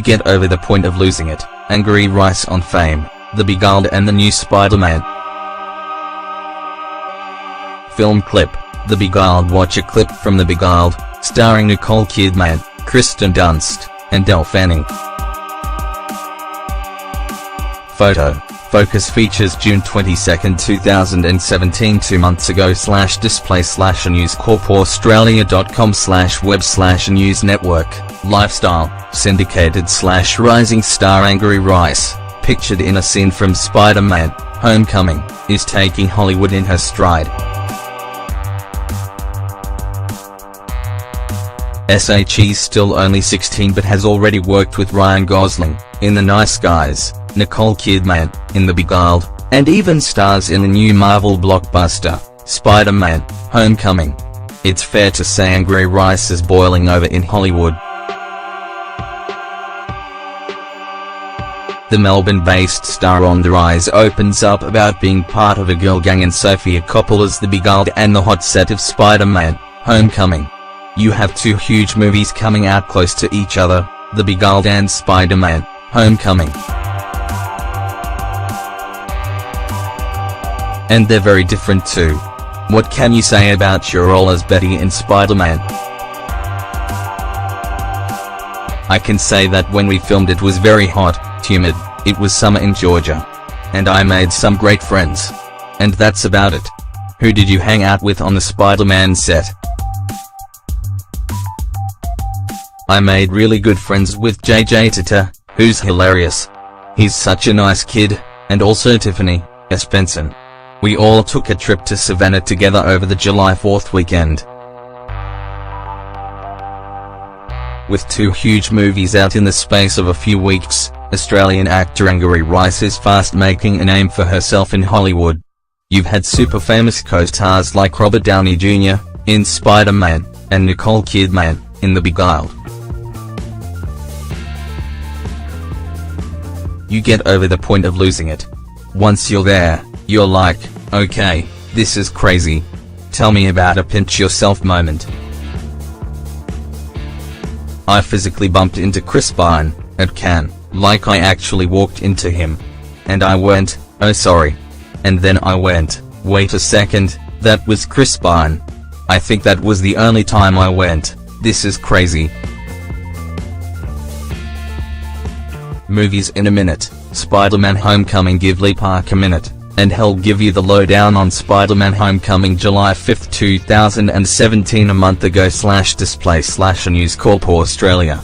get over the point of losing it. Angry Rice on Fame, The Beguiled and the new Spider-Man. Film clip, The Beguiled. Watch a clip from The Beguiled, starring Nicole Kidman, Kristen Dunst, and Elle Fanning. Photo. Focus features June 22, 2017. 2 months ago. Display newscorpaustralia.com/web/news network. Lifestyle, syndicated rising star Angry Rice, pictured in a scene from Spider-Man: Homecoming, is taking Hollywood in her stride. She's still only 16 but has already worked with Ryan Gosling, in The Nice Guys, Nicole Kidman, in The Beguiled, and even stars in the new Marvel blockbuster, Spider-Man: Homecoming. It's fair to say Angry Rice is boiling over in Hollywood. The Melbourne-based star on the rise opens up about being part of a girl gang in Sofia Coppola's The Beguiled and the hot set of Spider-Man: Homecoming. You have two huge movies coming out close to each other, The Beguiled and Spider-Man: Homecoming. And they're very different too. What can you say about your role as Betty in Spider-Man? I can say that when we filmed it was very hot, humid, it was summer in Georgia. And I made some great friends. And that's about it. Who did you hang out with on the Spider-Man set? I made really good friends with JJ Tata, who's hilarious. He's such a nice kid, and also Tiffany S. Benson. We all took a trip to Savannah together over the July 4th weekend. With two huge movies out in the space of a few weeks, Australian actor Angry Rice is fast making a name for herself in Hollywood. You've had super famous co-stars like Robert Downey Jr. in Spider-Man, and Nicole Kidman in The Beguiled. You get over the point of losing it. Once you're there, you're like, okay, this is crazy. Tell me about a pinch yourself moment. I physically bumped into Chris Pine at Cannes, like I actually walked into him. And I went, oh sorry. And then I went, wait a second, that was Chris Pine. I think that was the only time I went, this is crazy. Movies in a minute, Spider-Man: Homecoming. Give Lee Park a minute, and he'll give you the lowdown on Spider-Man: Homecoming. July 5, 2017. A month ago. Display News Corp Australia.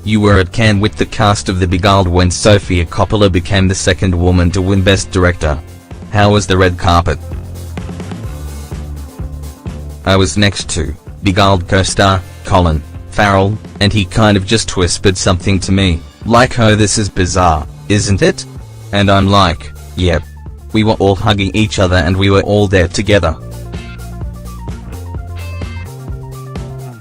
You were at Cannes with the cast of The Beguiled when Sofia Coppola became the second woman to win Best Director. How was the red carpet? I was next to Beguiled co-star Colin Farrell, and he kind of just whispered something to me, like, oh, this is bizarre, isn't it? And I'm like, yep. We were all hugging each other and we were all there together.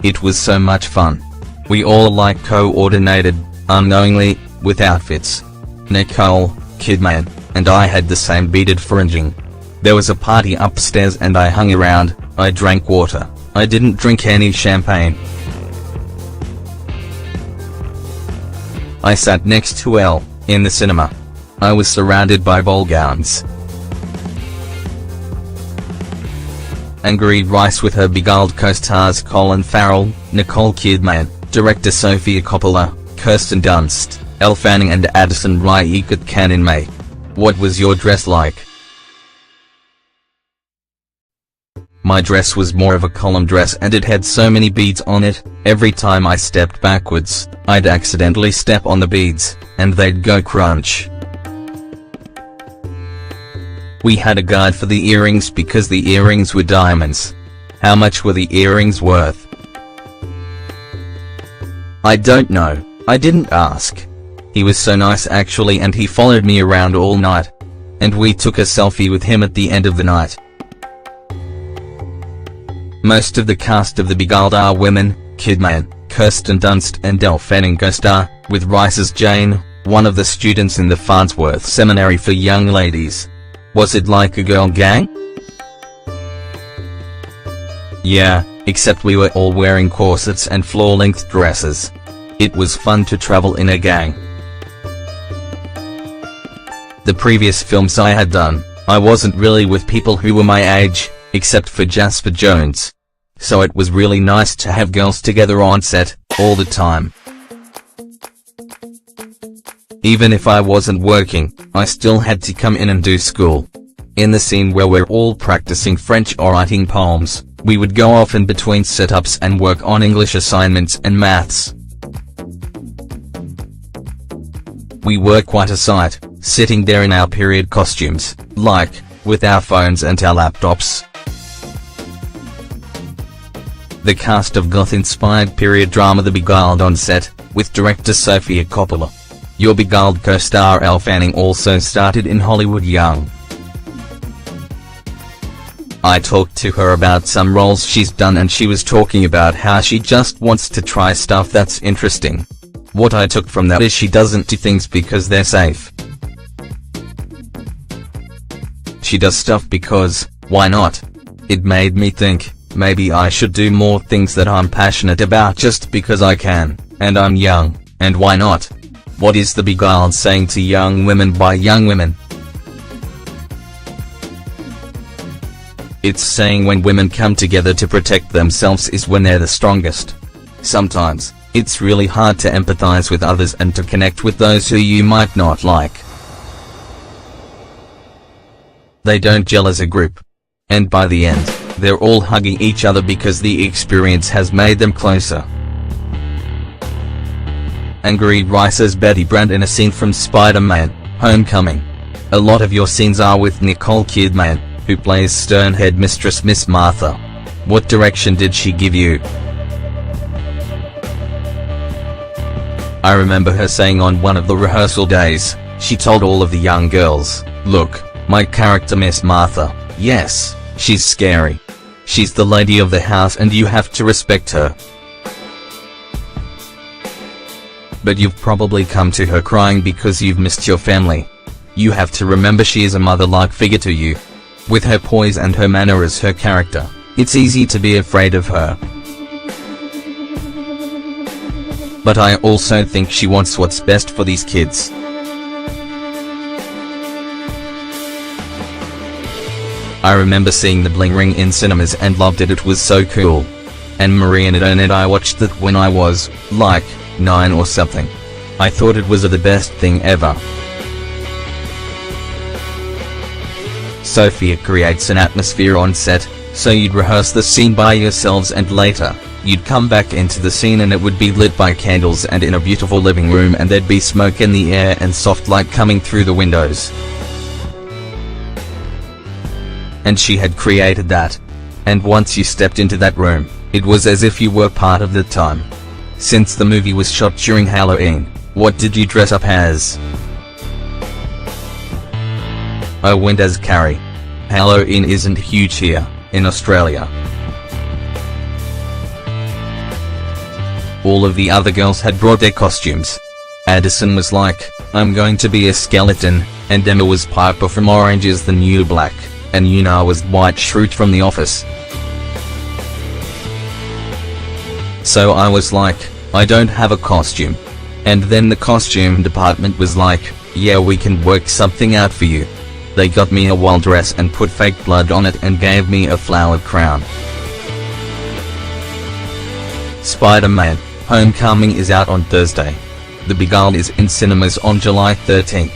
It was so much fun. We all like coordinated, unknowingly, with outfits. Nicole Kidman and I had the same beaded fringing. There was a party upstairs and I hung around. I drank water. I didn't drink any champagne. I sat next to Elle in the cinema. I was surrounded by ball gowns. Angry Rice with her Beguiled co-stars Colin Farrell, Nicole Kidman, director Sofia Coppola, Kirsten Dunst, Elle Fanning and Addison Rae at Cannes in May. What was your dress like? My dress was more of a column dress and it had so many beads on it. Every time I stepped backwards, I'd accidentally step on the beads, and they'd go crunch. We had a guide for the earrings because the earrings were diamonds. How much were the earrings worth? I don't know, I didn't ask. He was so nice actually, and he followed me around all night. And we took a selfie with him at the end of the night. Most of the cast of The Beguiled are women. Kidman, Kirsten Dunst and Elle Fanning co-star, with Rice as Jane, one of the students in the Farnsworth Seminary for Young Ladies. Was it like a girl gang? Yeah, except we were all wearing corsets and floor-length dresses. It was fun to travel in a gang. The previous films I had done, I wasn't really with people who were my age, except for Jasper Jones. So it was really nice to have girls together on set, all the time. Even if I wasn't working, I still had to come in and do school. In the scene where we're all practicing French or writing poems, we would go off in between setups and work on English assignments and maths. We were quite a sight, sitting there in our period costumes, with our phones and our laptops. The cast of goth-inspired period drama The Beguiled on set, with director Sofia Coppola. Your Beguiled co-star Elle Fanning also started in Hollywood young. I talked to her about some roles she's done and she was talking about how she just wants to try stuff that's interesting. What I took from that is she doesn't do things because they're safe. She does stuff because, why not? It made me think, maybe I should do more things that I'm passionate about just because I can, and I'm young, and why not? What is The Beguiled saying to young women by young women? It's saying when women come together to protect themselves is when they're the strongest. Sometimes, it's really hard to empathize with others and to connect with those who you might not like. They don't gel as a group. And by the end, they're all hugging each other because the experience has made them closer. Angry writers Betty Brant in a scene from Spider-Man: Homecoming. A lot of your scenes are with Nicole Kidman, who plays stern headmistress Miss Martha. What direction did she give you? I remember her saying on one of the rehearsal days, she told all of the young girls, "Look, my character Miss Martha, yes, she's scary. She's the lady of the house and you have to respect her. But you've probably come to her crying because you've missed your family. You have to remember she is a mother-like figure to you. With her poise and her manner as her character, it's easy to be afraid of her. But I also think she wants what's best for these kids." I remember seeing The Bling Ring in cinemas and loved it. It was so cool. And Marie and I watched it when I was, 9 or something. I thought it was the best thing ever. Sofia creates an atmosphere on set, so you'd rehearse the scene by yourselves and later, you'd come back into the scene and it would be lit by candles and in a beautiful living room and there'd be smoke in the air and soft light coming through the windows. And she had created that. And once you stepped into that room, it was as if you were part of the time. Since the movie was shot during Halloween, what did you dress up as? I went as Carrie. Halloween isn't huge here, in Australia. All of the other girls had brought their costumes. Addison was like, "I'm going to be a skeleton," and Emma was Piper from Orange is the New Black, and Una was Dwight Schrute from The Office. So I was like, I don't have a costume. And then the costume department was like, yeah, we can work something out for you. They got me a wild dress and put fake blood on it and gave me a flowered crown. Spider-Man: Homecoming is out on Thursday. The Beguiled is in cinemas on July 13th.